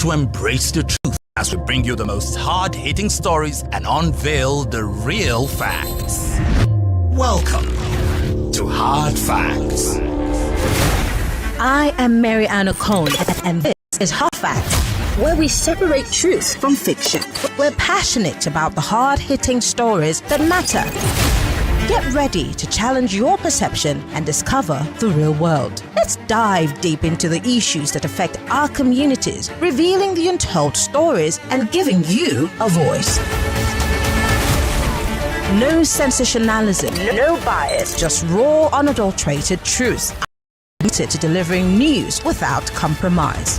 to embrace the truth as we bring you the most hard-hitting stories and unveil the real facts. Welcome to Hard Facts. I am Maryann Okon, and this is Hard Facts, where we separate truth from fiction. We're passionate about the hard-hitting stories that matter. Get ready to challenge your perception and discover the real world. Let's dive deep into the issues that affect our communities, revealing the untold stories and giving you a voice. No sensationalism, no bias, just raw, unadulterated truth. Committed to delivering news without compromise.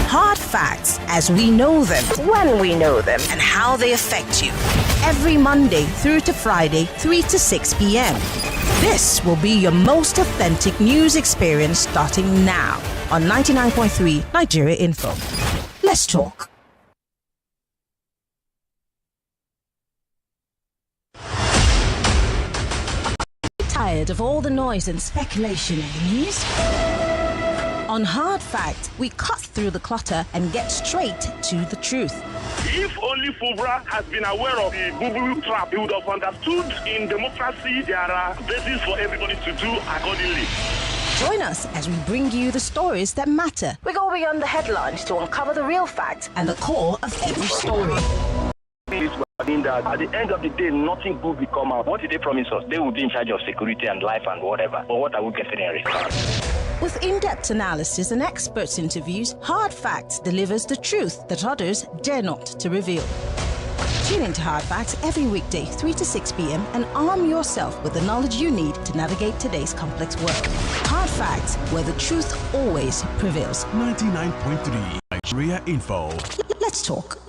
Hard facts as we know them, when we know them, and how they affect you. Every Monday through to Friday, 3 to 6 p.m. This will be your most authentic news experience starting now on 99.3 Nigeria Info. Let's talk. Tired of all the noise and speculation in the news? On Hard Fact, we cut through the clutter and get straight to the truth. If only Fubara has been aware of the boo-boo trap, he would have understood in democracy there are bases for everybody to do accordingly. Join us as we bring you the stories that matter. We go beyond the headlines to uncover the real facts and the core of every story. That at the end of the day, nothing good will come out. What did they promise us? They will be in charge of security and life and whatever. But what are we getting in return? With in-depth analysis and experts interviews, Hard Facts delivers the truth that others dare not to reveal. Tune into Hard Facts every weekday, 3 to 6 p.m. and arm yourself with the knowledge you need to navigate today's complex world. Hard Facts, where the truth always prevails. 99.3 Nigeria Info. Let's talk.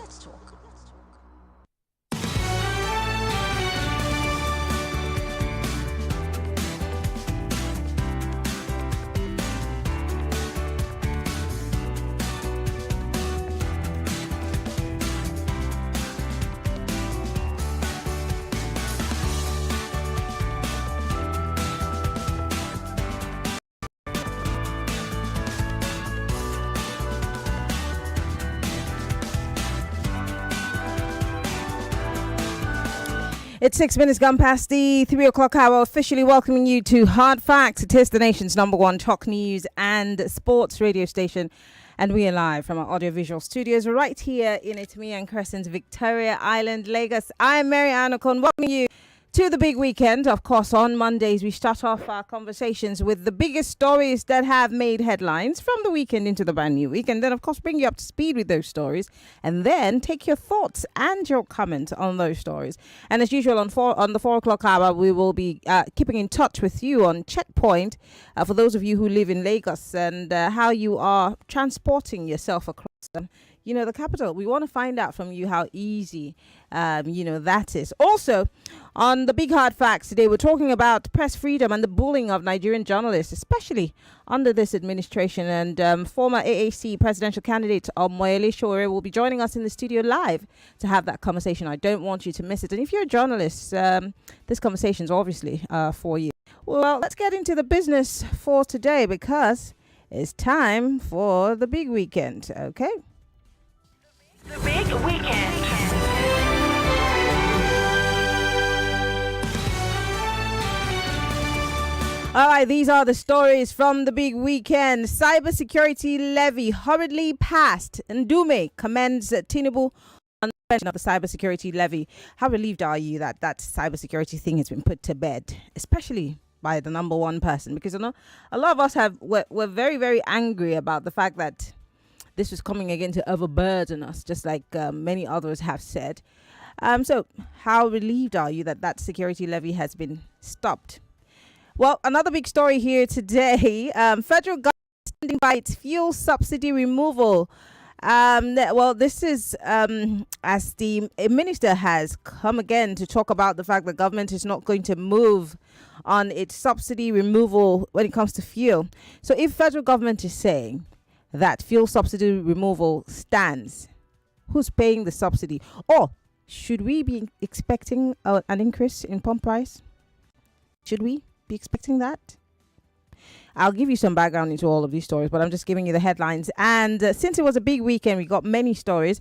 It's 6 minutes gone past the 3 o'clock hour, officially welcoming you to Hard Facts. It is the nation's #1 talk news and sports radio station. And we are live from our audiovisual studios right here in Ndume and Crescent, Victoria Island, Lagos. I'm Maryann Okon, welcoming you to the big weekend. Of course, on Mondays, we start off our conversations with the biggest stories that have made headlines from the weekend into the brand new week. And then, of course, bring you up to speed with those stories and then take your thoughts and your comments on those stories. And as usual, on the 4 o'clock hour, we will be keeping in touch with you on Checkpoint for those of you who live in Lagos and how you are transporting yourself across the capital. We want to find out from you how easy, that is. Also, on the big hard facts today, we're talking about press freedom and the bullying of Nigerian journalists, especially under this administration. And former AAC presidential candidate Omoyele Sowore will be joining us in the studio live to have that conversation. I don't want you to miss it. And if you're a journalist, this conversation is obviously for you. Well, let's get into the business for today because it's time for the big weekend, okay? The big weekend. All right, these are the stories from the big weekend. Cybersecurity levy hurriedly passed. Ndume commends Tinubu on the suspension of the cybersecurity levy. How relieved are you that that cybersecurity thing has been put to bed, especially by the #1 person? Because I know a lot of us were very, very angry about the fact that this was coming again to overburden us, just like many others have said. So how relieved are you that that security levy has been stopped? Well, another big story here today. Federal government standing by its fuel subsidy removal. This is as the minister has come again to talk about the fact that government is not going to move on its subsidy removal when it comes to fuel. So if federal government is saying that fuel subsidy removal stands, who's paying the subsidy? Or should we be expecting an increase in pump price? Should we be expecting that? I'll give you some background into all of these stories, but I'm just giving you the headlines. And since it was a big weekend, we got many stories.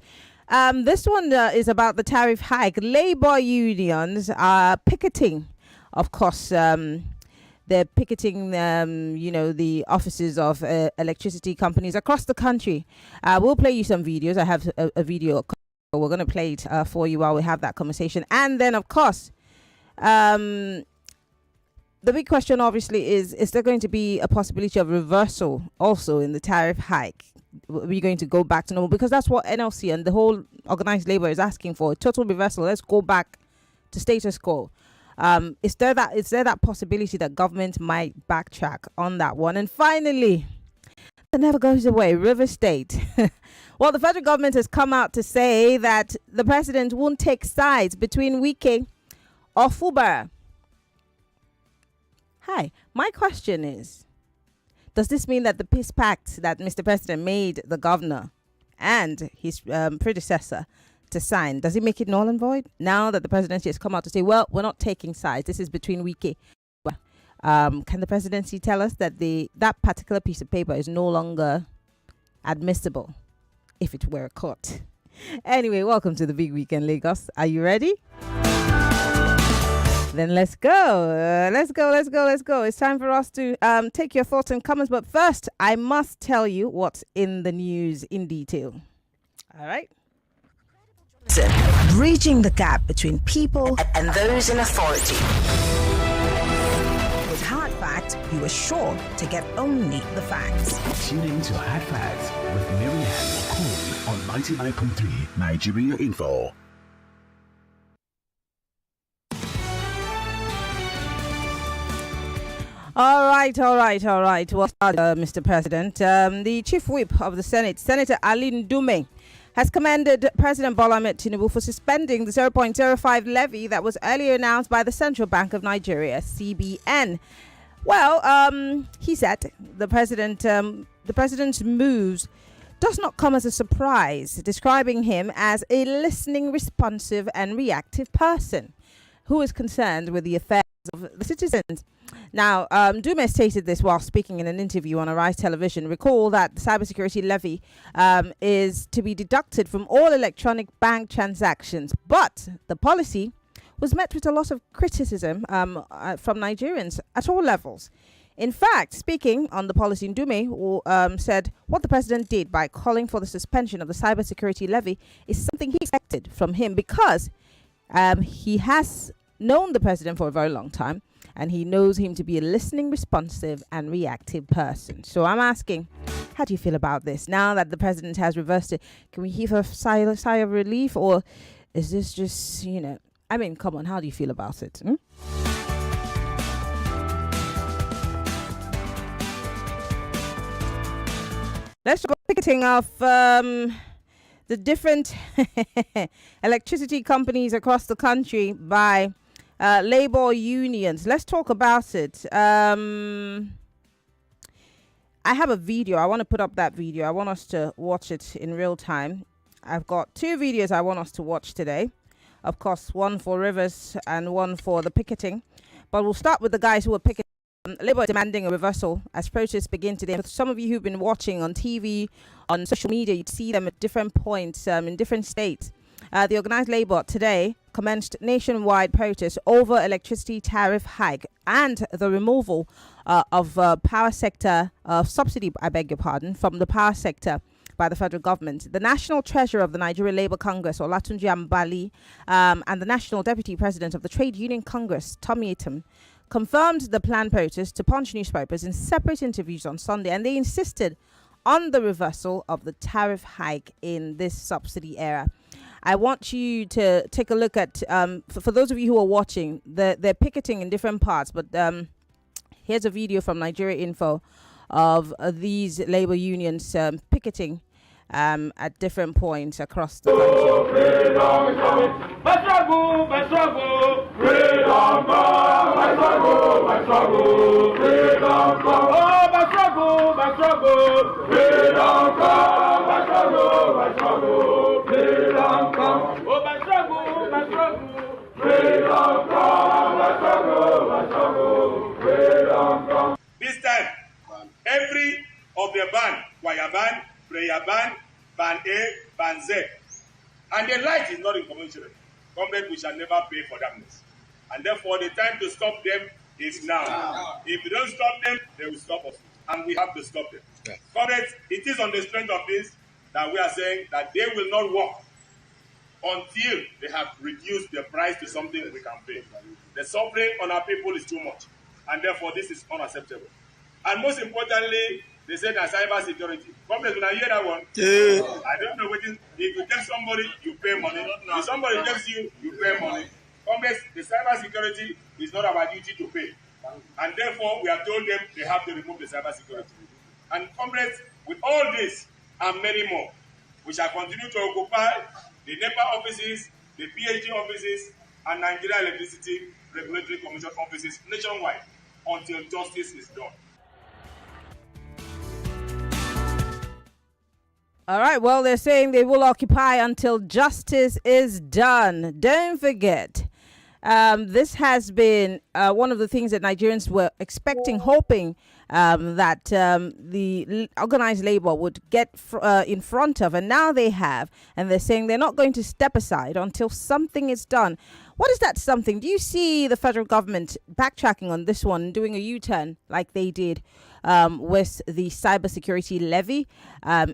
This one is about the tariff hike. Labour unions are picketing, of course. They're picketing, the offices of electricity companies across the country. We'll play you some videos. I have a video. We're going to play it for you while we have that conversation. And then, of course, the big question, obviously, is there going to be a possibility of reversal also in the tariff hike? Are we going to go back to normal? Because that's what NLC and the whole organized labor is asking for, total reversal. Let's go back to status quo. Is there that possibility that government might backtrack on that one? And finally, it never goes away, River State. Well, the federal government has come out to say that the president won't take sides between Wike or Fubara. Hi, my question is, does this mean that the peace pact that Mr. President made the governor and his predecessor to sign, does it make it null and void? Now that the presidency has come out to say, well, we're not taking sides, this is between Wike. Can the presidency tell us that that particular piece of paper is no longer admissible if it were caught? Anyway, welcome to the Big Weekend, Lagos. Are you ready? Then let's go. Let's go. It's time for us to take your thoughts and comments. But first, I must tell you what's in the news in detail. All right. Bridging the gap between people and those in authority. With Hard Facts, you are sure to get only the facts. Tune in to Hard Facts with Maryann Okon on 99.3 Nigeria Info. All right. Well, Mr. President, the Chief Whip of the Senate, Senator Ali Ndume, has commended President Bola Ahmed Tinubu for suspending the 0.05 levy that was earlier announced by the Central Bank of Nigeria, CBN. Well, he said the president's moves does not come as a surprise, describing him as a listening, responsive, and reactive person who is concerned with the affairs of the citizens. Now, Ndume stated this while speaking in an interview on Arise Television. Recall that the cybersecurity levy is to be deducted from all electronic bank transactions, but the policy was met with a lot of criticism from Nigerians at all levels. In fact, speaking on the policy, Ndume said what the president did by calling for the suspension of the cybersecurity levy is something he expected from him, because he has known the president for a very long time, and he knows him to be a listening, responsive, and reactive person. So I'm asking, how do you feel about this? Now that the president has reversed it, can we heave a sigh of relief, or is this just, come on, how do you feel about it? Let's talk about picketing of the different electricity companies across the country by labor unions. Let's talk about it. I have a video. I want to put up that video. I want us to watch it in real time. I've got two videos I want us to watch today. Of course, one for Rivers and one for the picketing. But we'll start with the guys who are picketing. Labour demanding a reversal as protests begin today. For some of you who've been watching on TV, on social media, you'd see them at different points in different states. The organised labour today commenced nationwide protests over electricity tariff hike and the removal of power sector subsidy, from the power sector by the federal government. The National Treasurer of the Nigeria Labour Congress, Olatunji Ambali, and the National Deputy President of the Trade Union Congress, Tommy Itam, confirmed the planned protest to Punch newspapers in separate interviews on Sunday, and they insisted on the reversal of the tariff hike in this subsidy era. I want you to take a look at, for those of you who are watching, they're picketing in different parts, but here's a video from Nigeria Info of these labor unions picketing at different points across the country. This time, Banze. And the light is not incommensurate. Comrade, we shall never pay for darkness. And therefore, the time to stop them is now. If we don't stop them, they will stop us. And we have to stop them. Yeah. Comrades, it is on the strength of this that we are saying that they will not work until they have reduced the price to something we can pay. The suffering on our people is too much. And therefore, this is unacceptable. And most importantly, they said that cybersecurity. Comrades, when I hear that one, I don't know what is. If you take somebody, you pay money. If somebody takes you, you pay money. Comrades, the cybersecurity is not our duty to pay. And therefore, we have told them they have to remove the cybersecurity. And comrades, with all this and many more, we shall continue to occupy the NEPA offices, the PhD offices, and Nigeria Electricity Regulatory Commission offices nationwide until justice is done. All right, well, they're saying they will occupy until justice is done. Don't forget, this has been one of the things that Nigerians were expecting, hoping that the organized labor would get in front of, and now they have, and they're saying they're not going to step aside until something is done. What is that something? Do you see the federal government backtracking on this one, doing a U-turn like they did with the cybersecurity levy?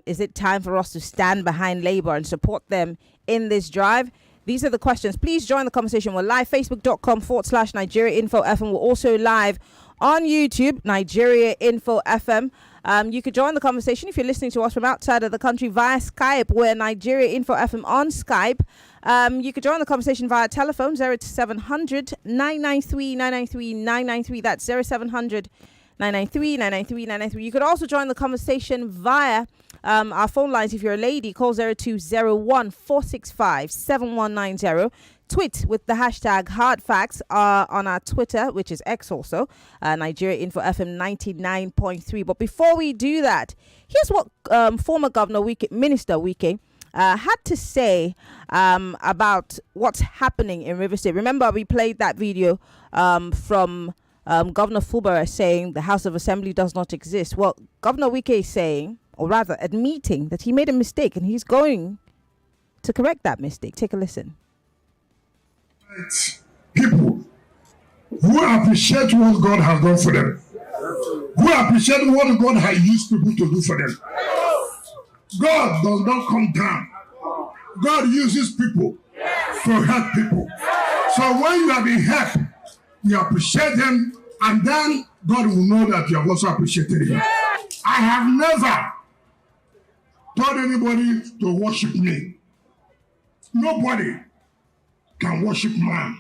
Is it time for us to stand behind labor and support them in this drive? These are the questions. Please join the conversation. We're live, facebook.com/Nigeria Info FM. We're also live on YouTube, Nigeria Info FM. You could join the conversation if you're listening to us from outside of the country via Skype. We're Nigeria Info FM on Skype. You could join the conversation via telephone 0700 993 993 993. That's 0700 993 993 993. You could also join the conversation via our phone lines. If you're a lady, call 0201 465 7190. Tweet with the hashtag hardfacts on our Twitter, which is X also, Nigeria Info FM 99.3. But before we do that, here's what former Governor Wike, Minister Wike, had to say about what's happening in River State. Remember, we played that video from Governor Fubara saying the House of Assembly does not exist. Well, Governor Wike is saying, or rather admitting, that he made a mistake and he's going to correct that mistake. Take a listen. People who appreciate what God has done for them, who appreciate what God has used people to do for them. God does not come down. God uses people to help people. So when you have been helped, you appreciate them, and then God will know that you have also appreciated him. I have never told anybody to worship me. Nobody can worship man.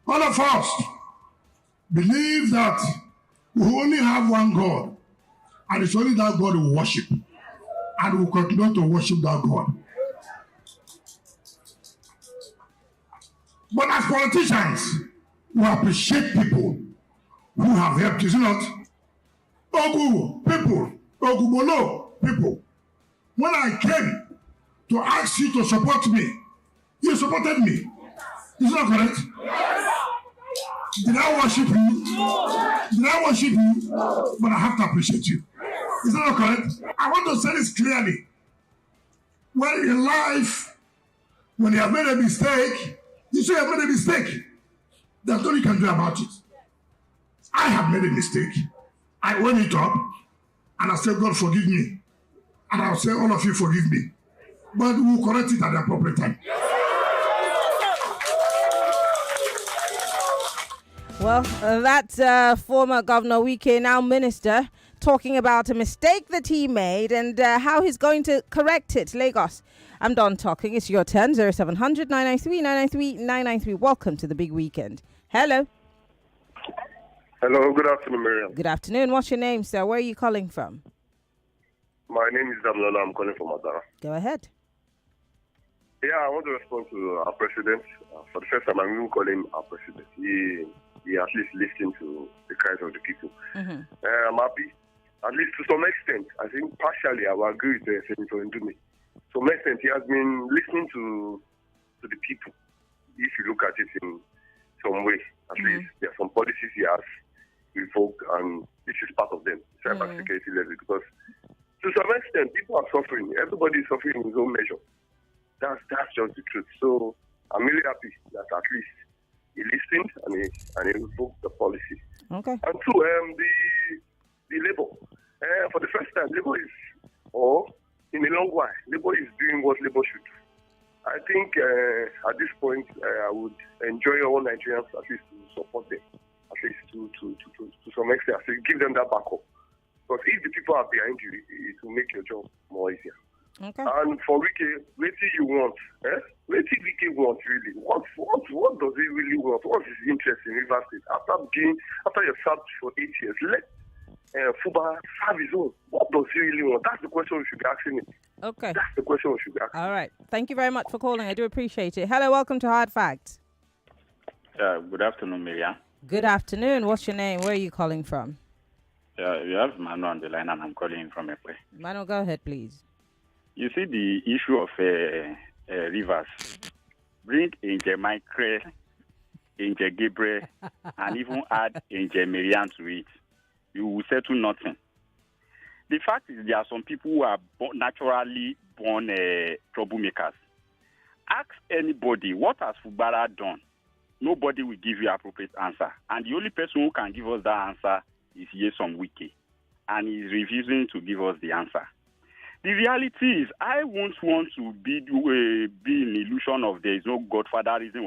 All of us believe that we only have one God, and it's only that God we worship, and we continue to worship that God. But as politicians, we appreciate people who have helped, is it not? Ogu people, Ogubolo people. When I came to ask you to support me, you supported me. Is that correct? Did I worship you? Did I worship you? But I have to appreciate you. Is that correct? I want to say this clearly. When in life, when you have made a mistake, you say you have made a mistake. There's nothing you can do about it. I have made a mistake. I own it up, and I say, God, forgive me. And I'll say, all of you, forgive me. But we'll correct it at the appropriate time. Well, that's former Governor Wike, now minister, talking about a mistake that he made and how he's going to correct it. Lagos, I'm done talking. It's your turn. 0700 993 993 993. Welcome to the big weekend. Hello. Hello, good afternoon, Maryann. Good afternoon. What's your name, sir? Where are you calling from? My name is Damlola. I'm calling from Azara. Go ahead. Yeah, I want to respond to our president. For the first time, I'm even calling our president. He at least listened to the cries of the people. Mm-hmm. I'm happy. At least to some extent, I think partially I will agree with Senator Ndume. To some extent, he has been listening to the people. If you look at it in some way, at least there are some policies he has revoked, and this is part of them, cybersecurity levy, because to some extent, people are suffering. Everybody is suffering in his own measure. That's just the truth. So I'm really happy that at least he listened and he revoked the policy. Okay. And two, the Labour. For the first time, Labour is, or in a long while, Labour is doing what Labour should do. I think at this point, I would enjoy all Nigerians at least to support them, at least to some extent, give them that backup. Because if the people are behind you, it will make your job more easier. Okay. And for Wike, what do you want? What do Wike want really? What does he really want? What is his interest in Rivers State? After you served for 8 years, let Fubara have his own. What does he really want? That's the question we should be asking him. Okay. That's the question we should be asking. All right. Thank you very much for calling. I do appreciate it. Hello, welcome to Hard Facts. Good afternoon, Maryann. Good afternoon. What's your name? Where are you calling from? You have Manu on the line, and I'm calling from Ekwe. Manu, go ahead, please. You see the issue of rivers. Bring Angel Michael, Angel Gabriel, and even add Angel Maryann to it. You will settle nothing. The fact is there are some people who are naturally born troublemakers. Ask anybody, what has Fubara done? Nobody will give you appropriate answer. And the only person who can give us that answer is Yesom Wike. And he's refusing to give us the answer. The reality is, I won't want to be in illusion of there is no godfatherism.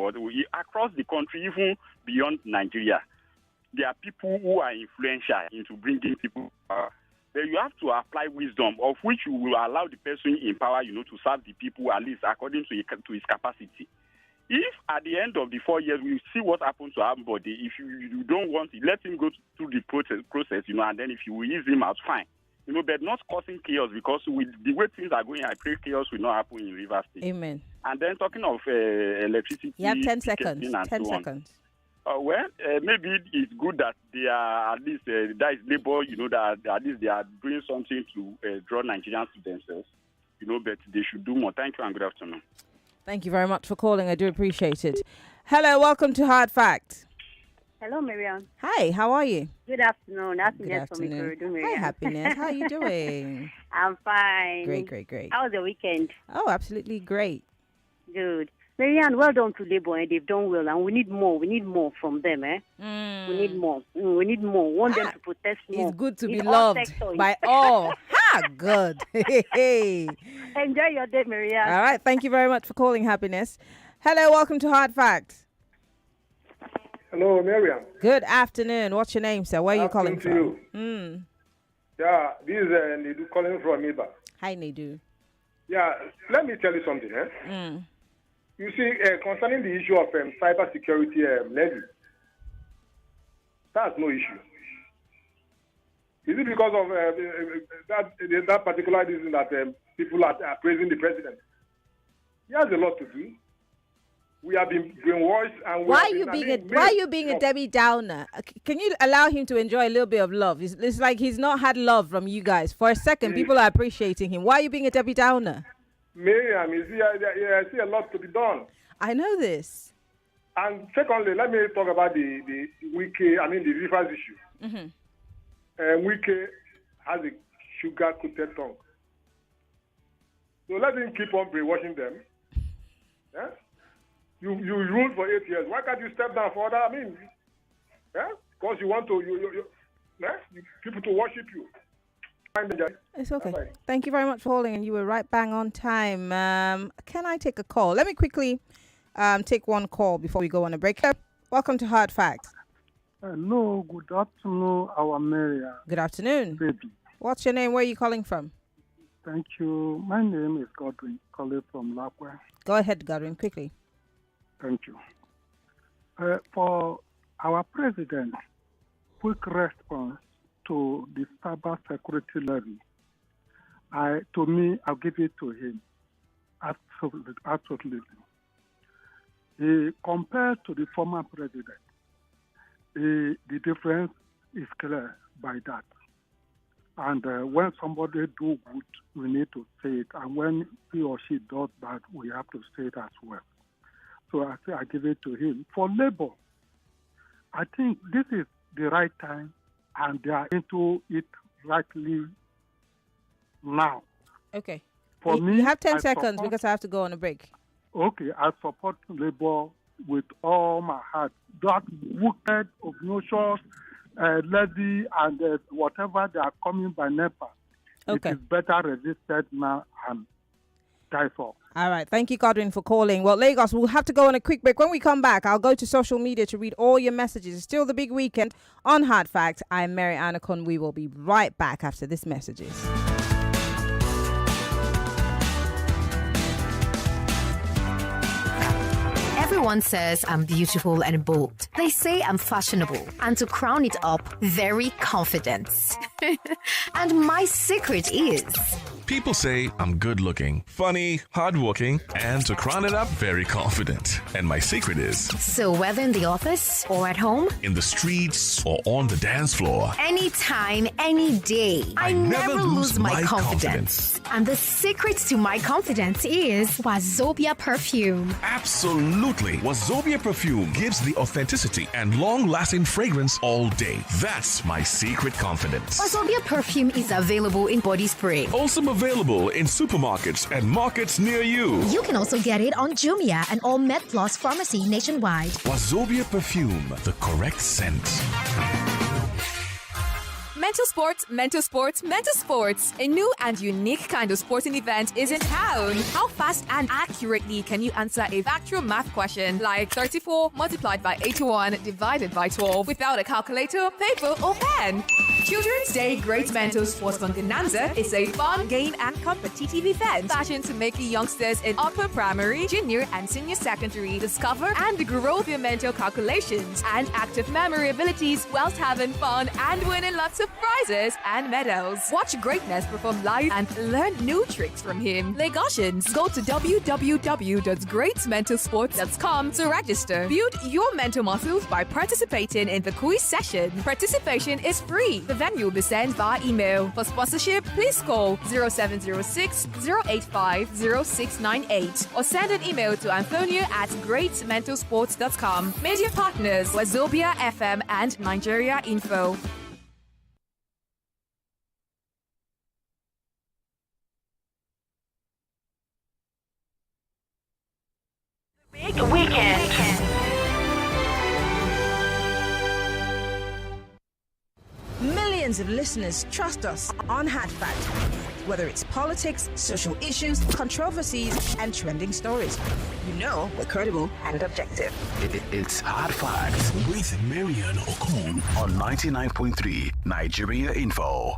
Across the country, even beyond Nigeria, there are people who are influential into bringing people to power. But you have to apply wisdom, of which you will allow the person in power, to serve the people at least according to his capacity. If at the end of the 4 years we see what happens to everybody, if you don't want it, let him go through the process, and then if you ease him out, fine. But not causing chaos, because with the way things are going, I pray chaos will not happen in Rivers State. Amen. And then talking of electricity. You have 10 seconds. 10 so seconds. Maybe it's good that they are at least, that is Labour, that at least they are doing something to draw Nigerians to themselves, but they should do more. Thank you and good afternoon. Thank you very much for calling. I do appreciate it. Hello, welcome to Hard Facts. Hello, Maryann. Hi, how are you? Good afternoon. Good afternoon. Hi, Happiness. How are you doing? I'm fine. Great. How was the weekend? Oh, absolutely great. Good. Maryann, well done to Labour, and they've done well, and we need more. We need more from them, We need more. We need more. We want them to protest more. It's good to be loved by all. Good. Enjoy your day, Maryann. All right. Thank you very much for calling, Happiness. Hello, welcome to Hard Facts. Hello, Maryann. Good afternoon. What's your name, sir? Where are you calling from? You. Yeah, this is Ndu calling from Iba. Hi, Ndu. Yeah, let me tell you something. You see, concerning the issue of cybersecurity levy, that's no issue. Is it because of that particular reason that people are praising the president? He has a lot to do. We have been brainwashed, and why are you being a Debbie Downer? Can you allow him to enjoy a little bit of love? It's like he's not had love from you guys. For a second, people are appreciating him. Why are you being a Debbie Downer? Miriam, you see, I see a lot to be done. I know this. And secondly, let me talk about the the rivers issue. Wike has a sugar-coated tongue. So let him keep on brainwashing them. Yeah? You ruled for 8 years. Why can't you step down for that? Because you want people to worship you. It's okay. Bye-bye. Thank you very much for holding, and you were right bang on time. Can I take a call? Let me quickly take one call before we go on a break. Welcome to Hard Facts. Hello, good afternoon, our Maryann. Good afternoon. Baby. What's your name? Where are you calling from? Thank you. My name is Godwin, calling from Lakwe. Go ahead, Godwin, quickly. Thank you. For our president, quick response to the cybersecurity levy, I'll give it to him. Absolutely. Compared to the former president, the difference is clear by that. And when somebody do good, we need to say it. And when he or she does bad, we have to say it as well. So I give it to him. For Labour, I think this is the right time, and they are into it rightly now. Okay. For me, you have 10 I seconds support- because I have to go on a break. Okay, I support Labour with all my heart. That wicked, obnoxious levy and whatever they are coming by NEPA, Okay. it is better resisted now and die for. All right. Thank you, Godwin, for calling. Well, Lagos, we'll have to go on a quick break. When we come back, I'll go to social media to read all your messages. It's still the big weekend on Hard Facts. I'm Maryann Okon. We will be right back after this messages. Everyone says I'm beautiful and bold. They say I'm fashionable. And to crown it up, very confident. And my secret is... People say I'm good looking, funny, hardworking, and to crown it up, very confident. And my secret is... So whether in the office or at home, in the streets or on the dance floor, anytime, any day, I never lose my confidence. And the secret to my confidence is Wazobia perfume. Absolutely. Wazobia perfume gives the authenticity and long-lasting fragrance all day. That's my secret confidence. Wazobia perfume is available in body spray. Also available in supermarkets and markets near you. You can also get it on Jumia and all MedPlus pharmacy nationwide. Wazobia perfume, the correct scent. Mental sports, mental sports, mental sports. A new and unique kind of sporting event is in town. How fast and accurately can you answer a factual math question like 34 multiplied by 81 divided by 12 without a calculator, paper, or pen? Children's Day Great Mental Sports Bonanza is a fun, game, and competitive event fashioned to make youngsters in upper primary, junior, and senior secondary discover and grow their mental calculations and active memory abilities whilst having fun and winning lots of prizes and medals. Watch greatness perform live and learn new tricks from him. Lagosians, go to www.greatmentalsports.com to register. Build your mental muscles by participating in the quiz session. Participation is free. The venue will be sent via email. For sponsorship, please call 0706 085 0698 or send an email to antonio@greatmentalsports.com. Media partners Wazobia FM and Nigeria Info. Big weekend. Millions of listeners trust us on Hard Facts. Whether it's politics, social issues, controversies, and trending stories. You know we're credible and objective. It's Hard Facts with Maryann Okon on 99.3 Nigeria Info.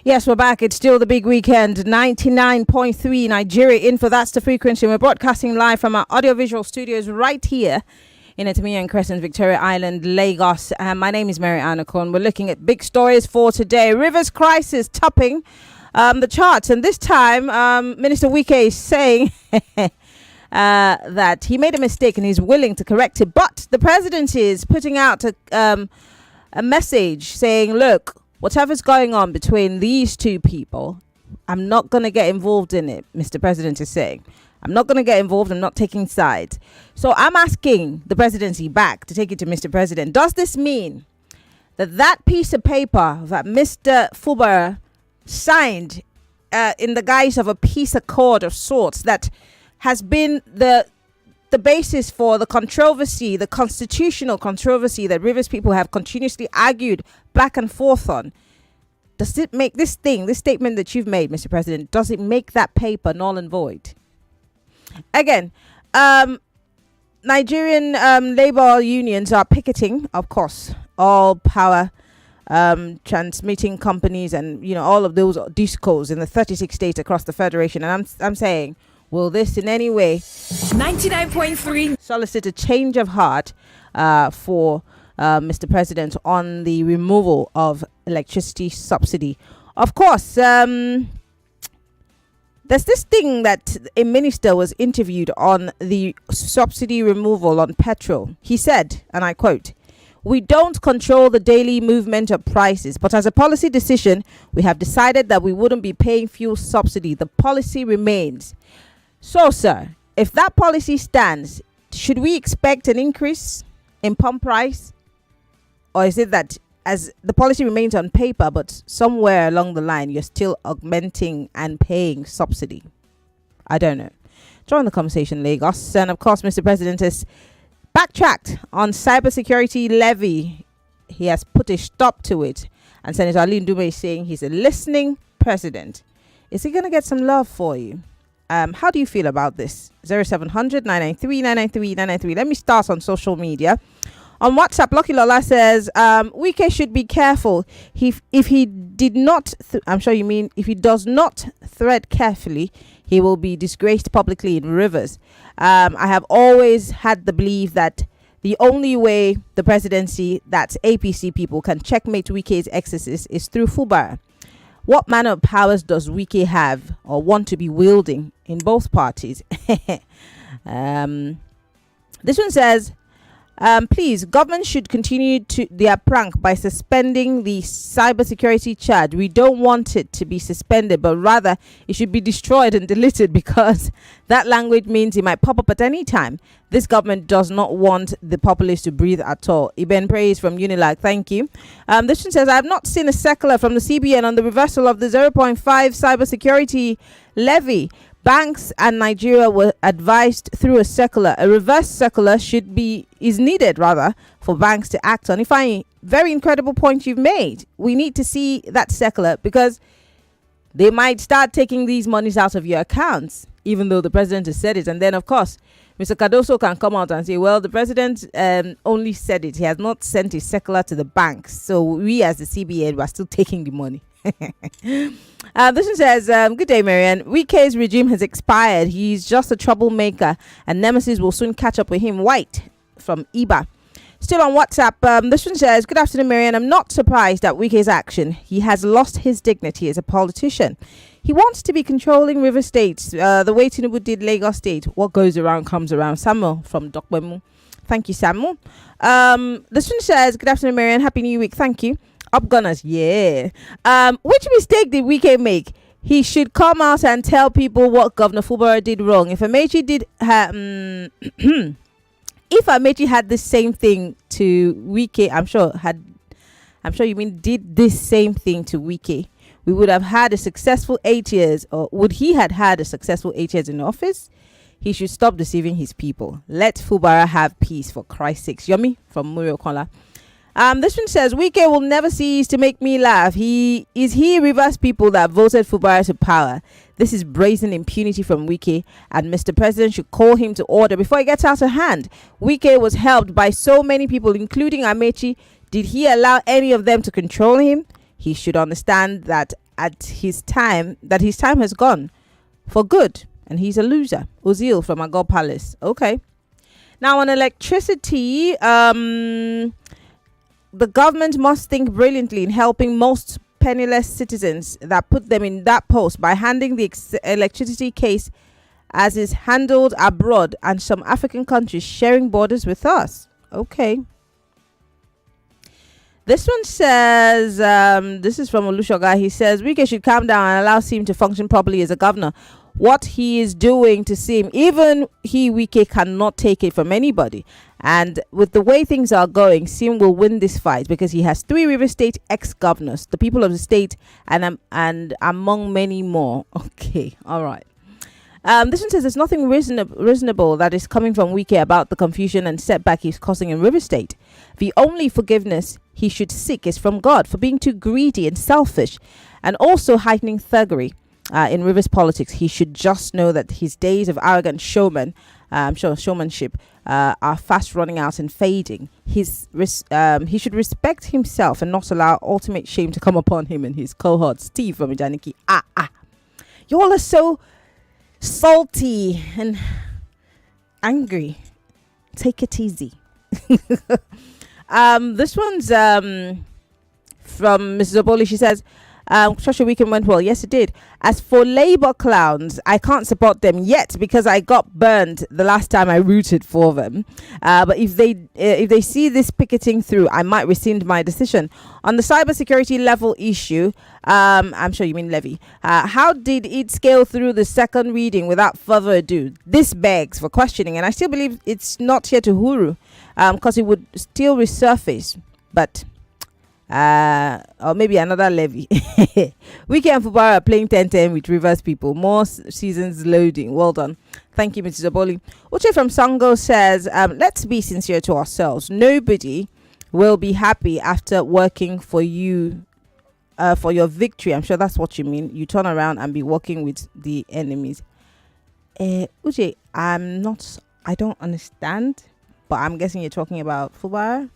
Yes, we're back. It's still the big weekend. 99.3 Nigeria Info. That's the frequency. We're broadcasting live from our audiovisual studios right here in Ndume and Crescent, Victoria Island, Lagos. My name is Maryann Okon. We're looking at big stories for today. Rivers crisis topping the charts. And this time, Minister Wike is saying that he made a mistake and he's willing to correct it. But the presidency is putting out a message saying, look, whatever's going on between these two people, I'm not going to get involved in it, Mr. President is saying. I'm not going to get involved. I'm not taking sides. So I'm asking the presidency back to take it to Mr. President. Does this mean that piece of paper that Mr. Fubara signed in the guise of a peace accord of sorts that has been the basis for the controversy, the constitutional controversy that Rivers people have continuously argued back and forth on, does it make this statement that you've made, Mr. President, does it make that paper null and void? Again, Nigerian labor unions are picketing, of course, all power transmitting companies and, you know, all of those discos in the 36 states across the federation. And I'm saying, will this in any way 99.3 solicit a change of heart for Mr. President on the removal of electricity subsidy? Of course, there's this thing that a minister was interviewed on the subsidy removal on petrol. He said, and I quote, "We don't control the daily movement of prices, but as a policy decision, we have decided that we wouldn't be paying fuel subsidy. The policy remains." So, sir, if that policy stands, should we expect an increase in pump price? Or is it that as the policy remains on paper, but somewhere along the line, you're still augmenting and paying subsidy? I don't know. Join the conversation, Lagos. And of course, Mr. President has backtracked on cybersecurity levy. He has put a stop to it. And Senator Ndume is saying he's a listening president. Is he going to get some love for you? How do you feel about this? 0700 993 993 993. Let me start on social media. On WhatsApp, Lucky Lola says, Wike should be careful. If he did not, I'm sure you mean if he does not thread carefully, he will be disgraced publicly in rivers. I have always had the belief that the only way the presidency, that's APC people, can checkmate Wike's excesses is through Fubara. What manner of powers does Wike have or want to be wielding in both parties? This one says, please, government should continue to their prank by suspending the cybersecurity charge. We don't want it to be suspended, but rather it should be destroyed and deleted, because that language means it might pop up at any time. This government does not want the populace to breathe at all. Iben Praise from Unilag. Thank you. This one says, I have not seen a circular from the CBN on the reversal of the 0.5 cybersecurity levy. Banks and Nigeria were advised through a circular. A reverse circular is needed for banks to act on. Very incredible point you've made. We need to see that circular, because they might start taking these monies out of your accounts, even though the president has said it. And then, of course, Mr. Cardoso can come out and say, well, the president only said it. He has not sent a circular to the banks. So we as the CBN were still taking the money. This one says, good day, Maryann. Wike's regime has expired. He's just a troublemaker, and Nemesis will soon catch up with him. White from Iba. Still on WhatsApp, this one says, good afternoon, Maryann. I'm not surprised at Wike's action. He has lost his dignity as a politician. He wants to be controlling river states the way Tinubu did Lagos State. What goes around comes around. Samuel from Dokbemu. Thank you, Samuel. This one says, good afternoon, Maryann. Happy New Week. Thank you. Upgunners, yeah. Which mistake did Wike make? He should come out and tell people what Governor Fubara did wrong. If Amechi did if Amechi had the same thing to Wike, I'm sure you mean did this same thing to Wike, we would have had a successful 8 years, or would he had a successful 8 years in office? He should stop deceiving his people. Let Fubara have peace, for Christ's sake. Yomi from Maryann Okon. This one says, Wike will never cease to make me laugh. He reverse people that voted Fubara to power. This is brazen impunity from Wike, and Mr. President should call him to order before it gets out of hand. Wike was helped by so many people, including Amechi. Did he allow any of them to control him? He should understand that his time has gone for good, and he's a loser. Ozil from Agor Palace. Okay. Now on electricity, the government must think brilliantly in helping most penniless citizens that put them in that post by handling the electricity case as is handled abroad and some African countries sharing borders with us. Okay. This one says, this is from Olushoga. He says, Wike should calm down and allow Sim to function properly as a governor. What he is doing to Sim, even Wike cannot take it from anybody. And with the way things are going, Sim will win this fight because he has 3 River State ex-governors, the people of the state, and among many more. Okay, all right. This one says there's nothing reasonable that is coming from Wike about the confusion and setback he's causing in River State. The only forgiveness he should seek is from God for being too greedy and selfish, and also heightening thuggery in Rivers politics. He should just know that his days of arrogant showmanship are fast running out and fading. He should respect himself and not allow ultimate shame to come upon him and his cohort. Steve from Ijaniki. You all are so salty and angry. Take it easy. This one's from Mrs. Oboli. She says, Social Weekend went well. Yes, it did. As for Labour clowns, I can't support them yet because I got burned the last time I rooted for them. But if they see this picketing through, I might rescind my decision. On the cybersecurity level issue, I'm sure you mean Levy. How did it scale through the second reading without further ado? This begs for questioning, and I still believe it's not yet to huru. because it would still resurface, but or maybe another levy. Wike and Fubara are playing 10-10 with Rivers people. More seasons loading. Well done. Thank you, Mrs. Oboli. Uche from Sango says, let's be sincere to ourselves. Nobody will be happy after working for you, for your victory. I'm sure that's what you mean. You turn around and be working with the enemies. Uche, I don't understand, but I'm guessing you're talking about Fubara.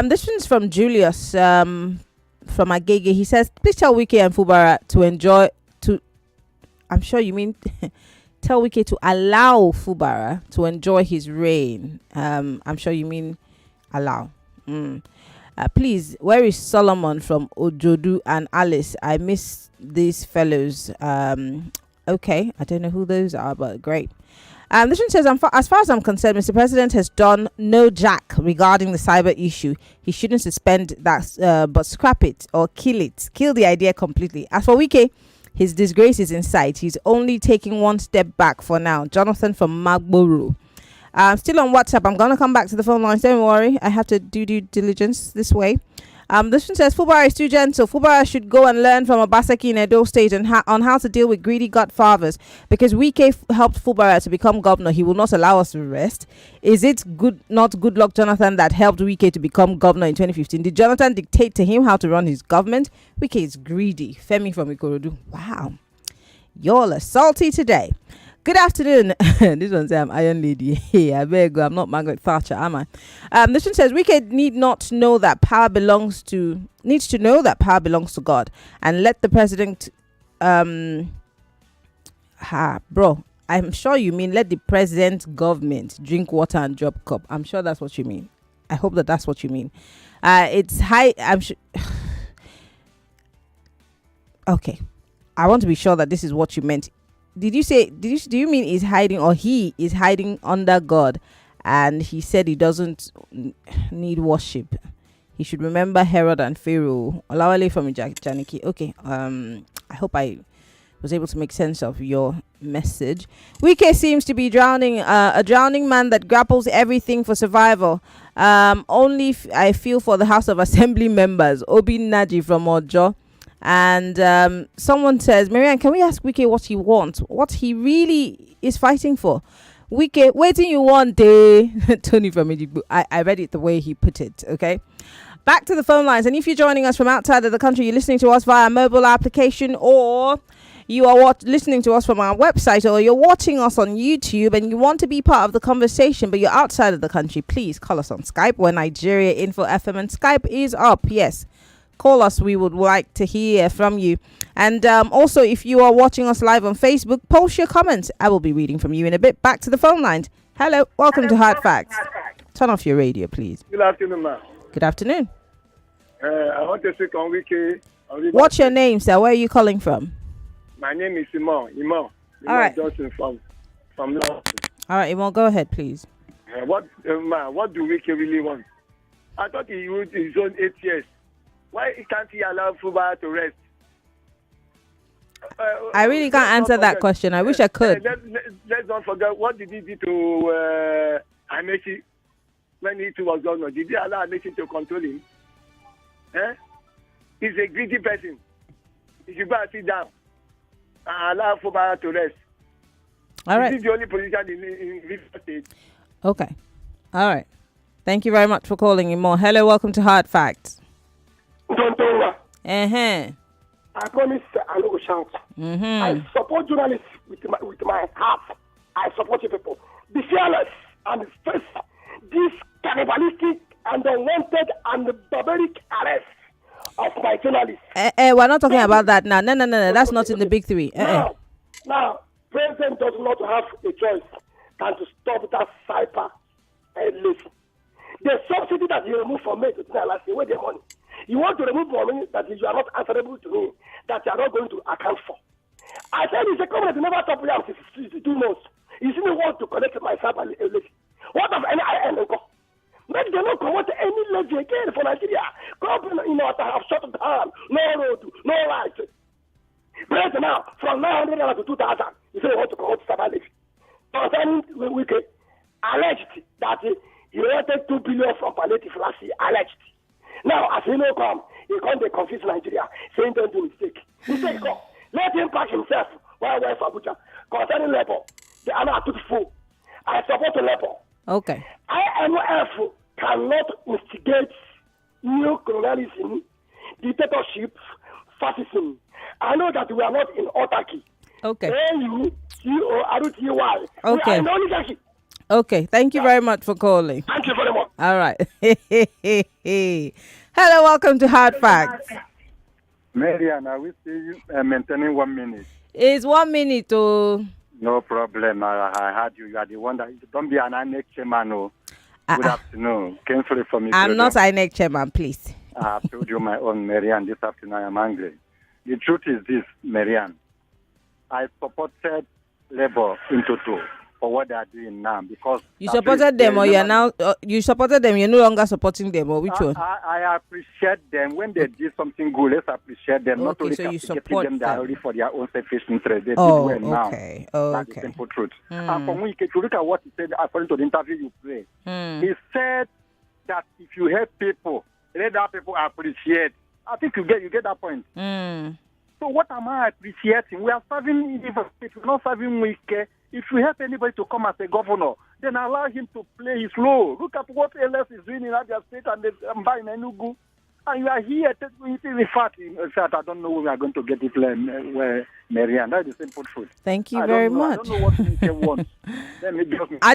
This one's from Julius from Agege. He says, please tell Wike and Fubara to enjoy I'm sure you mean tell Wike to allow Fubara to enjoy his reign. I'm sure you mean allow. Please, where is Solomon from Ojodu and Alice? I miss these fellows. Okay, I don't know who those are, but great. This one says, as far as I'm concerned, Mr. President has done no jack regarding the cyber issue. He shouldn't suspend that, but scrap it or kill it. Kill the idea completely. As for Wike, his disgrace is in sight. He's only taking one step back for now. Jonathan from Magboro. Still on WhatsApp. I'm going to come back to the phone lines. Don't worry. I have to do due diligence this way. This one says, Fubara is too gentle. Fubara should go and learn from Obaseki in Edo State on how to deal with greedy godfathers. Because Wike helped Fubara to become governor, he will not allow us to rest. Is it not good luck Jonathan that helped Wike to become governor in 2015? Did Jonathan dictate to him how to run his government? Wike is greedy. Femi from Ikorodu. Wow. Y'all are salty today. Good afternoon. This one says, I'm Iron Lady. Hey, I beg, I'm not Margaret Thatcher, am I? This one says, Wike needs to know that power belongs to God, and let the president. Bro, I'm sure you mean let the president government drink water and drop cup. I'm sure that's what you mean. I hope that's what you mean. It's high. I'm sure. Okay, I want to be sure that this is what you meant. Do you mean he's hiding, or he is hiding under God, and he said he doesn't need worship? He should remember Herod and Pharaoh. Olawale from Janiki. Okay. I hope I was able to make sense of your message. Wike seems to be drowning, a drowning man that grapples everything for survival. I feel for the House of Assembly members. Obi Naji from Ojo. And someone says, Maryann, can we ask Wike what he wants? What he really is fighting for? Wike, waiting you want, Tony from Ejigbo. I read it the way he put it, okay? Back to the phone lines. And if you're joining us from outside of the country, you're listening to us via mobile application, or you are listening to us from our website, or you're watching us on YouTube and you want to be part of the conversation, but you're outside of the country, please call us on Skype. We're Nigeria Info FM, and Skype is up, yes. Call us. We would like to hear from you. And also, if you are watching us live on Facebook, post your comments. I will be reading from you in a bit. Back to the phone lines. Hello. Welcome to Hard Facts. Turn off your radio, please. Good afternoon, ma'am. Good afternoon. I want to speak on Wike. What's your name, sir? Where are you calling from? My name is Imon. All right. Johnson from London. All right, Imon, go ahead, please. What do Wike really want? I thought he would his own 8 years. Why can't he allow Fubara to rest? I really can't answer that question. I wish I could. Let's not forget, what did he do to Amechi when he was governor? Did he allow Amechi to control him? He's a greedy person. He should go and sit down and allow Fubara to rest. All right. This is the only position in River State. Okay. All right. Thank you very much for calling in more. Hello, welcome to Hard Facts. I promise I will shout. I support journalists with my heart. I support you people. Be fearless and face this cannibalistic and unwanted and barbaric arrest of my journalists. We're not talking about that now. No. That's not in the big three. Now, President does not have a choice than to stop that cyber list. The subsidy that you remove from me to last year, where the money? You want to remove money that you are not answerable to me, that you are not going to account for. I said it's a comment, never top me out 2 months. You see me want to collect my cyber levy. What of any IM? Make them not promote any levy again for Nigeria. Government have shut down. No road, no light. But now, from 900 to 2,000, you say you want to promote cyber levy. Concerning Wike, alleged that he wanted 2 billion from palliative last year. Alleged. Now, as he no come, he come to confuse Nigeria, saying don't do mistake. Mistake come. Let him pack himself while we're for Abuja. Concerning labor, the honor took full. I support the labor. Okay. IMF cannot instigate new colonialism, dictatorship, fascism. I know that we are not in autarky. Okay. AUCORTY. Okay. We are in oligarchy. Okay. Thank you very much for calling. Thank you very much. All right. Hello, welcome to Hard Facts. Maryann, I will see you maintaining 1 minute. It's 1 minute. Oh. No problem. I heard you. You are the one that don't be an INEC chairman. Oh. Good afternoon. Came through from I'm not INEC chairman, please. I have told you my own, Maryann. This afternoon I am angry. The truth is this, Maryann. I supported Labour into two for what they are doing now because you supported them, or you're now you supported them. You're no longer supporting them, or which one? I appreciate them when they do something good. Let's appreciate them. Not only so you support support them directly for their own selfish interest. They do well now. Okay. That's the simple truth. And from Wike, if you look at what he said according to the interview you played, he said that if you help people, let other people appreciate. I think you get that point. So what am I appreciating? We are serving, if we're not serving Wike, if you help anybody to come as a governor, then allow him to play his role. Look at what LS is doing in Abia State and in Enugu. And you are here. In fact, I don't know where we are going to get it, Maryann. That is the simple truth. Thank you very much. I don't know what Wike wants. I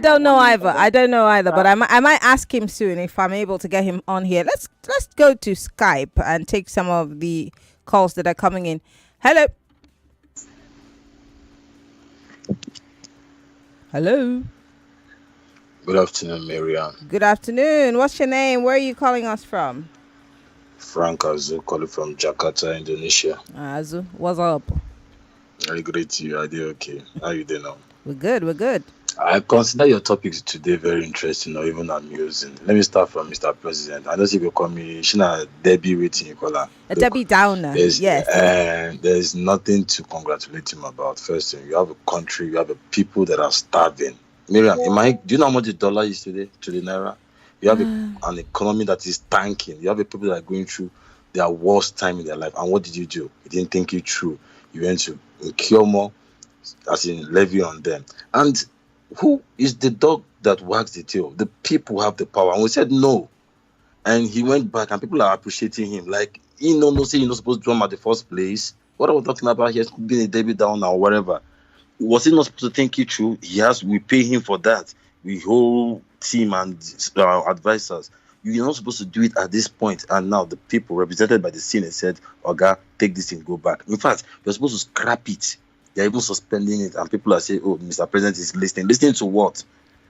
don't know either. But I might ask him soon if I'm able to get him on here. Let's go to Skype and take some of the calls that are coming in. Hello. Hello. Good afternoon, Maryann. Good afternoon. What's your name? Where are you calling us from? Frank Azu, calling from Jakarta, Indonesia. Azu, what's up? Very great to you. I did okay. How you doing now? We're good. I consider your topics today very interesting or even amusing. Let me start from Mr. President. I know you will call me Shina Debbie waiting you call her. A Debbie Downer. Yes. There's nothing to congratulate him about. First thing, you have a country, you have a people that are starving. Maryann, do you know how much the dollar is today to the naira? You have an economy that is tanking. You have a people that are going through their worst time in their life. And what did you do? You didn't think it through. You went to cure more, as in levy on them. And who is the dog that wags the tail? The people have the power. And we said no. And he went back and people are appreciating him. Like, say you're not supposed to drum at the first place. What are we talking about here? Being a David down or whatever. Was he not supposed to think it through? We pay him for that. We whole team and advisors. You're not supposed to do it at this point. And now the people represented by the Senate said, Oga, take this and go back. In fact, you're supposed to scrap it. They're even suspending it. And people are saying, oh, Mr. President is listening. Listening to what?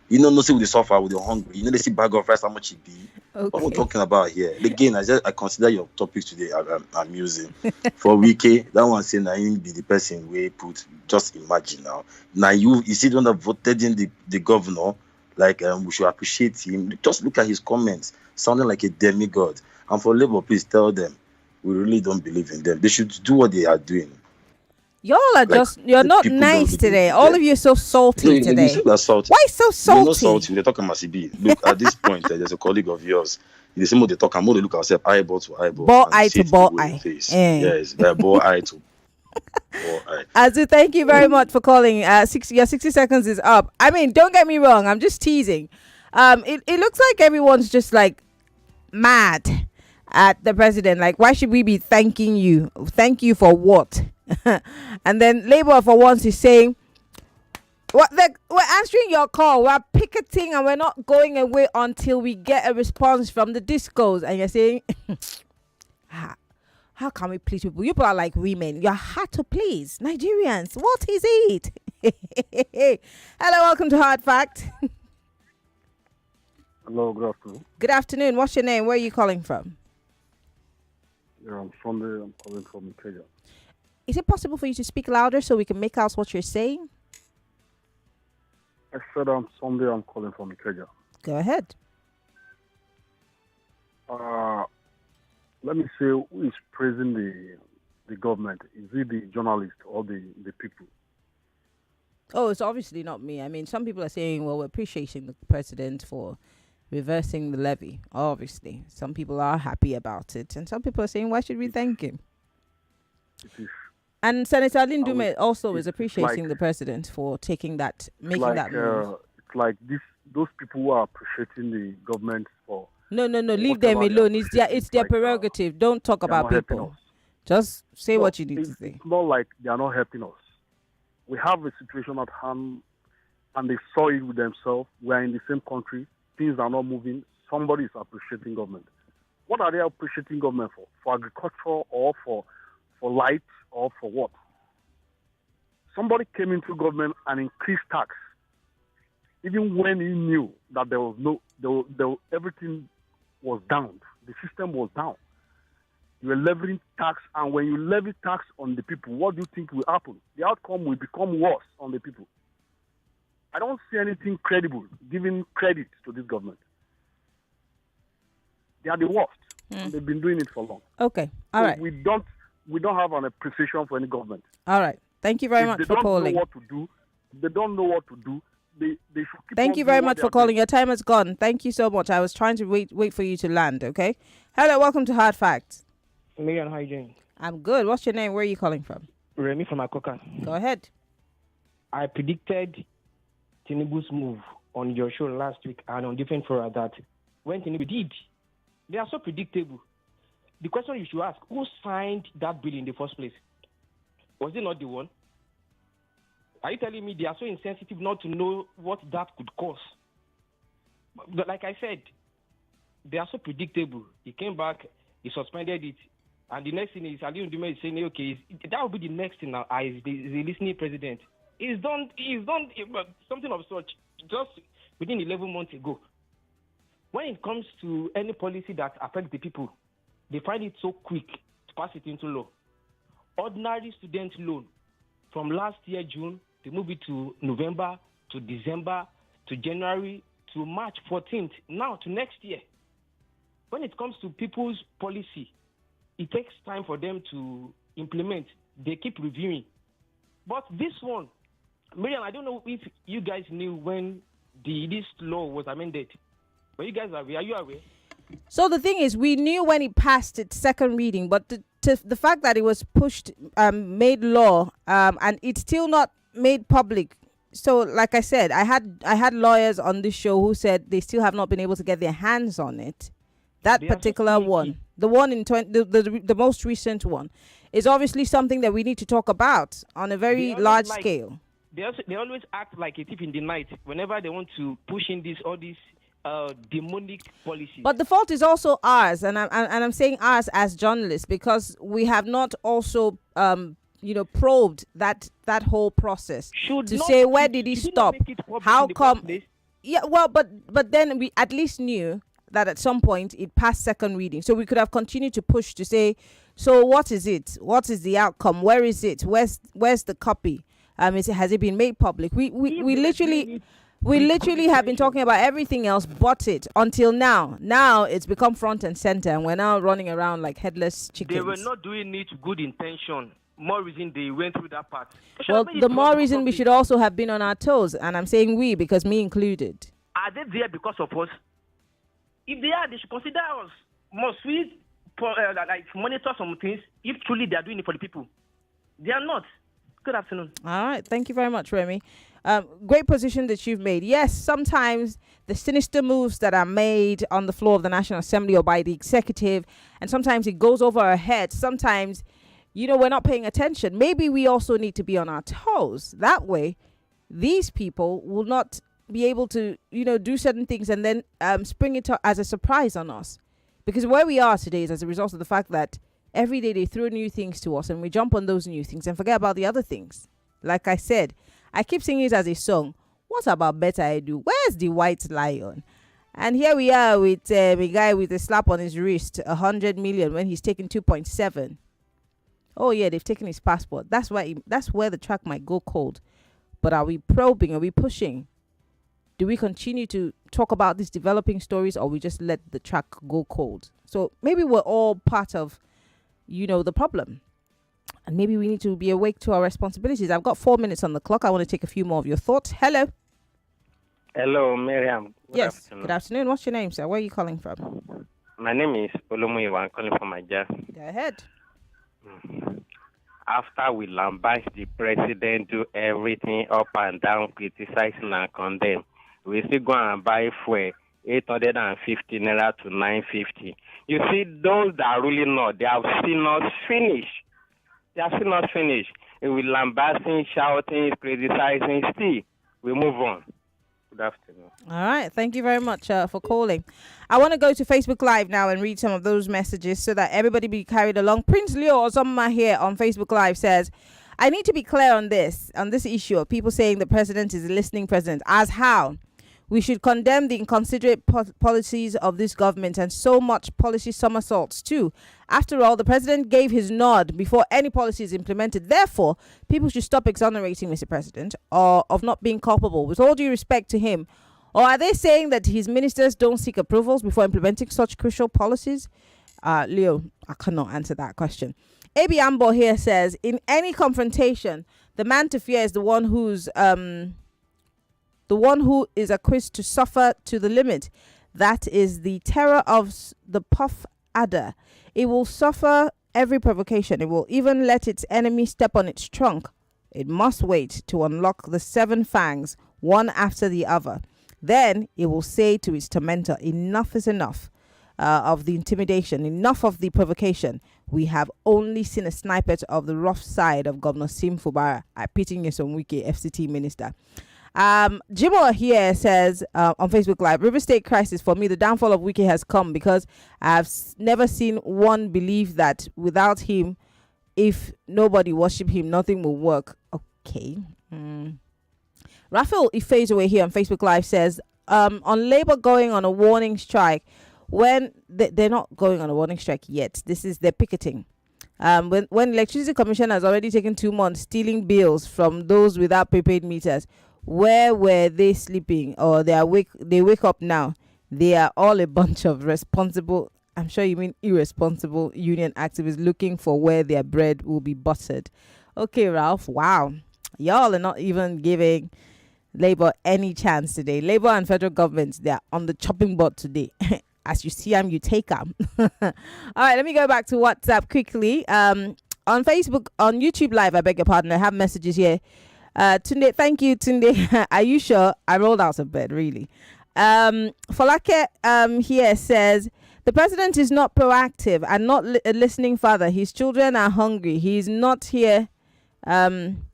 You know, no see with the suffer, with the hungry. You know, they see bag of rice, how much it be. Okay. What we're talking about here. Again, I consider your topics today amusing. For Wike, that one saying I ain't be the person we put. Just imagine now. Now you see the one that voted in the governor. Like we should appreciate him. Just look at his comments, sounding like a demigod. And for Labour, please tell them we really don't believe in them. They should do what they are doing. Y'all are you're not nice today. All of you are so salty today. Why so salty? You're not salty. They're talking massive. Look, at this point, there's a colleague of yours. The same way they talk, I'm going to look ourselves eyeball to eyeball. Ball eye to ball eye. Yes, ball eye to ball eye. Azu, thank you very much for calling. Your 60 seconds is up. I mean, don't get me wrong. I'm just teasing. It looks like everyone's just like mad at the president. Like, why should we be thanking you? Thank you for what? And then Labour for once is saying, we're answering your call, we're picketing and we're not going away until we get a response from the discos. And you're saying, how can we please people? You people are like women, you're hard to please. Nigerians, what is it? Hello, welcome to Hard Fact. Hello, good afternoon. Good afternoon. What's your name? Where are you calling from? Yeah, I'm Sunday. I'm calling from Kenya. Is it possible for you to speak louder so we can make out what you're saying? I said I'm Sunday. I'm calling from Kenya. Go ahead. Let me say, who is praising the government? Is it the journalist or the people? Oh, it's obviously not me. I mean, some people are saying, well, we're appreciating the president for reversing the levy. Obviously, some people are happy about it, and some people are saying, why should we thank him? And Senator Ndume also is appreciating the president for taking that, making that move. It's like those people who are appreciating the government for. No. Leave them alone. It's their prerogative. Don't talk about people. Just say what you need to say. It's not like they are not helping us. We have a situation at hand, and they saw it with themselves. We are in the same country. Things are not moving. Somebody is appreciating government. What are they appreciating government for? For agriculture or for light or for what? Somebody came into government and increased tax, even when he knew that there was everything was down. The system was down. You are levying tax, and when you levy tax on the people, what do you think will happen? The outcome will become worse on the people. I don't see anything credible giving credit to this government. They are the worst. And they've been doing it for long. Okay, all right. We don't have an appreciation for any government. All right. Thank you very much for calling. They don't know what to do. They don't know what to do. They should keep. Thank you very much for calling. Your time has gone. Thank you so much. I was trying to wait for you to land. Okay. Hello. Welcome to Hard Facts. Maryann, how are you doing? I'm good. What's your name? Where are you calling from? Remy from Akoka. Go ahead. I predicted Tinubu's move on your show last week and on different forums that when Tinubu did, they are so predictable. The question you should ask, who signed that bill in the first place? Was it not the one? Are you telling me they are so insensitive not to know what that could cause? But like I said, they are so predictable. He came back, he suspended it, and the next thing is Ndume is saying, okay, that will be the next thing now as the listening president. He's done something of such just within 11 months ago. When it comes to any policy that affects the people, they find it so quick to pass it into law. Ordinary student loan from last year, June, they move it to November, to December, to January, to March 14th, now to next year. When it comes to people's policy, it takes time for them to implement. They keep reviewing. But this one, Maryann, I don't know if you guys knew when this law was amended. But you guys are aware. Are you aware? So the thing is, we knew when it passed its second reading, but the fact that it was pushed, made law, and it's still not made public. So, like I said, I had lawyers on this show who said they still have not been able to get their hands on it. That particular one, the one in the most recent one, is obviously something that we need to talk about on a very large scale. They always act like a thief in the night whenever they want to push in all these demonic policies. But the fault is also ours, and I'm saying ours as journalists, because we have not also probed that whole process to say where did he stop, how come. Yeah, well, but then we at least knew that at some point it passed second reading, so we could have continued to push to say, so what is it? What is the outcome? Where is it? Where's the copy? Has it been made public? We literally have been talking about everything else but it until now. Now it's become front and center, and we're now running around like headless chickens. They were not doing it with good intention. More reason they went through that part. Well, the more reason we should also have been on our toes, and I'm saying we because me included. Are they there because of us? If they are, they should consider us. Must we monitor some things if truly they are doing it for the people? They are not. Good afternoon. All right. Thank you very much, Remy. Great position that you've made. Yes, sometimes the sinister moves that are made on the floor of the National Assembly or by the executive, and sometimes it goes over our heads. Sometimes, we're not paying attention. Maybe we also need to be on our toes. That way, these people will not be able to, do certain things and then spring it as a surprise on us. Because where we are today is as a result of the fact that every day they throw new things to us and we jump on those new things and forget about the other things. Like I said, I keep singing it as a song. What about Better I Do? Where's the white lion? And here we are with a guy with a slap on his wrist, 100 million when he's taking 2.7. Oh yeah, they've taken his passport. That's where the track might go cold. But are we probing? Are we pushing? Do we continue to talk about these developing stories, or we just let the track go cold? So maybe we're all part of, the problem. And maybe we need to be awake to our responsibilities. I've got 4 minutes on the clock. I want to take a few more of your thoughts. Hello. Hello, Miriam. Good afternoon. Good afternoon. What's your name, sir? Where are you calling from? My name is Olomuyiwa. I'm calling from Aja. Go ahead. After we lambast the president, do everything up and down, criticizing and condemn, we still go and buy fuel 850 naira to 950. You see, those that are really not, they have seen us finish. They have seen us finish. We lambasting, shouting, criticizing. Still, we move on. Good afternoon. All right. Thank you very much for calling. I want to go to Facebook Live now and read some of those messages so that everybody be carried along. Prince Leo or someone here on Facebook Live says, I need to be clear on this issue of people saying the president is a listening president. As how? We should condemn the inconsiderate policies of this government and so much policy somersaults too. After all, the president gave his nod before any policy is implemented. Therefore, people should stop exonerating Mr. President or of not being culpable, with all due respect to him. Or are they saying that his ministers don't seek approvals before implementing such crucial policies? Leo, I cannot answer that question. A.B. Ambo here says, in any confrontation, the man to fear is the one who is acquitted to suffer to the limit. That is the terror of the puff adder. It will suffer every provocation. It will even let its enemy step on its trunk. It must wait to unlock the 7 fangs, one after the other. Then it will say to its tormentor, enough is enough of the intimidation, enough of the provocation. We have only seen a snippet of the rough side of Governor Sim Fubara, pitting you some Wike FCT minister. Jimo here says on Facebook Live, River State crisis, for me, the downfall of Wike has come because I've never seen one believe that without him, if nobody worship him, nothing will work. Okay. Raphael Ifezowe here on Facebook Live says, on Labour going on a warning strike, when they're not going on a warning strike yet, they're picketing. When Electricity Commission has already taken 2 months stealing bills from those without prepaid meters, where were they sleeping? Or they wake up now? They are all a bunch of responsible, I'm sure you mean irresponsible union activists looking for where their bread will be buttered. Okay, Ralph. Wow. Y'all are not even giving Labour any chance today. Labour and federal governments, they are on the chopping board today. As you see them, you take them. All right, let me go back to WhatsApp quickly. On Facebook, on YouTube Live, I beg your pardon, I have messages here. Tunde, thank you, Tunde. Are you sure? I rolled out of bed, really. Folake here says, the president is not proactive and not a listening father. His children are hungry. He's not here.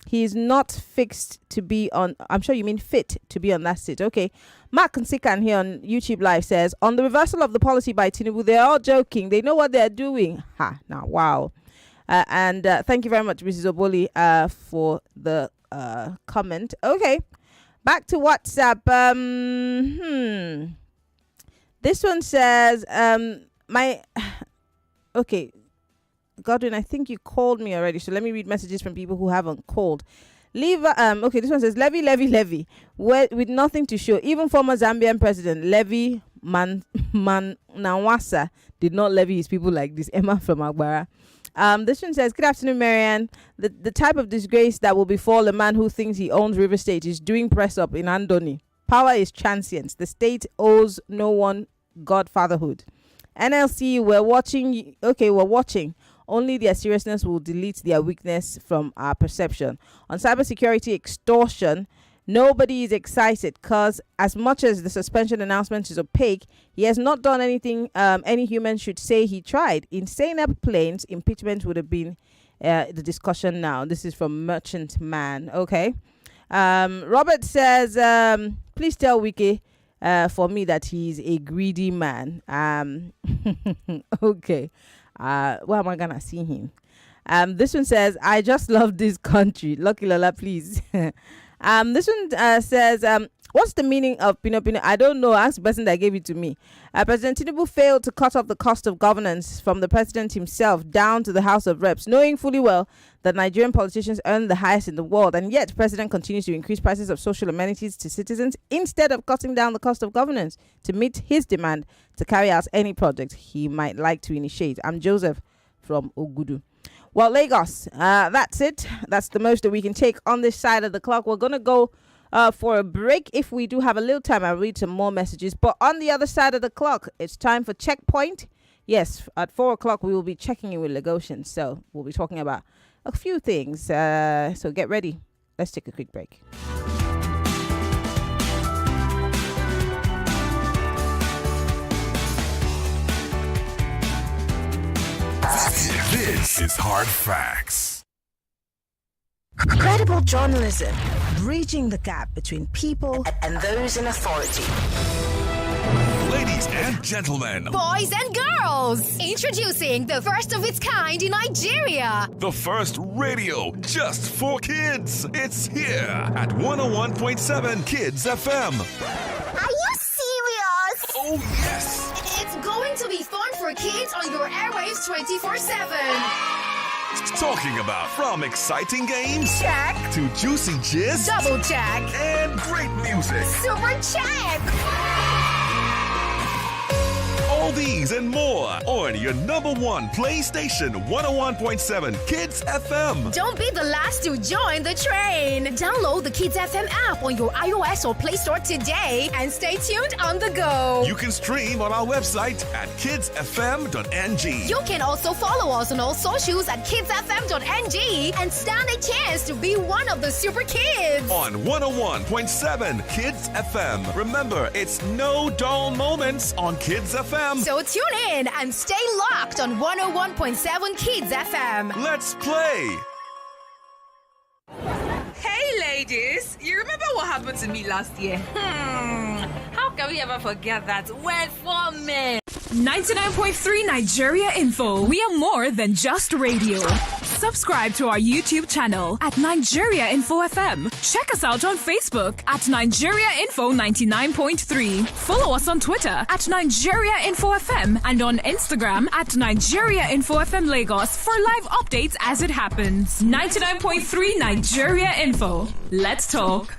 He's not fixed to be on, I'm sure you mean fit to be on that seat. Okay. Mark Nsikan here on YouTube Live says, on the reversal of the policy by Tinubu, they're all joking. They know what they're doing. Now, wow. And thank you very much, Mrs. Oboli, for the comment. Okay. Back to WhatsApp. This one says, okay. Godwin, I think you called me already, so let me read messages from people who haven't called. Okay, this one says, Levy, with nothing to show. Even former Zambian president Levy Nawasa did not levy his people like this. Emma from Agbara. This one says, good afternoon, Maryann. The type of disgrace that will befall a man who thinks he owns River State is doing press up in Andoni. Power is transient. The state owes no one godfatherhood. NLC, we're watching. Okay, we're watching. Only their seriousness will delete their weakness from our perception. On cybersecurity extortion, nobody is excited because as much as the suspension announcement is opaque, he has not done anything any human should say he tried. Insane airplanes, impeachment would have been the discussion now. This is from Merchant Man. Okay. Robert says, please tell Wike for me that he's a greedy man. Okay. Where am I gonna see him? This one says, I just love this country. Lucky Lola, please. This one says, what's the meaning of Pino? I don't know. Ask the person that gave it to me. President Tinubu failed to cut off the cost of governance from the president himself down to the House of Reps, knowing fully well that Nigerian politicians earn the highest in the world, and yet the president continues to increase prices of social amenities to citizens instead of cutting down the cost of governance to meet his demand to carry out any project he might like to initiate. I'm Joseph from Ogudu. Well, Lagos, that's it. That's the most that we can take on this side of the clock. We're going to go for a break. If we do have a little time, I'll read some more messages. But on the other side of the clock, it's time for Checkpoint. Yes, at 4 o'clock, we will be checking in with Lagosians. So we'll be talking about a few things. So get ready. Let's take a quick break. This is Hard Facts. Credible journalism, bridging the gap between people and those in authority. Ladies and gentlemen, boys and girls, introducing the first of its kind in Nigeria. The first radio just for kids. It's here at 101.7 Kids FM. Are you serious? Oh, yes. It's going to be fun for kids on your airwaves 24/7. Talking about from exciting games, check, to juicy gist, double check, and great music, super check. All these and more on your number one play station, 101.7 Kids FM. Don't be the last to join the train. Download the Kids FM app on your iOS or Play Store today and stay tuned on the go. You can stream on our website at kidsfm.ng. You can also follow us on all socials at kidsfm.ng and stand a chance to be one of the super kids. On 101.7 Kids FM. Remember, it's no dull moments on Kids FM. So tune in and stay locked on 101.7 Kids FM. Let's play. Hey ladies, you remember what happened to me last year? How can we ever forget that? Wait for me. 99.3 Nigeria Info. We are more than just radio. Subscribe to our YouTube channel at Nigeria Info FM. Check us out on Facebook at Nigeria Info 99.3. Follow us on Twitter at Nigeria Info FM and on Instagram at Nigeria Info FM Lagos for live updates as it happens. 99.3 Nigeria Info. Let's talk.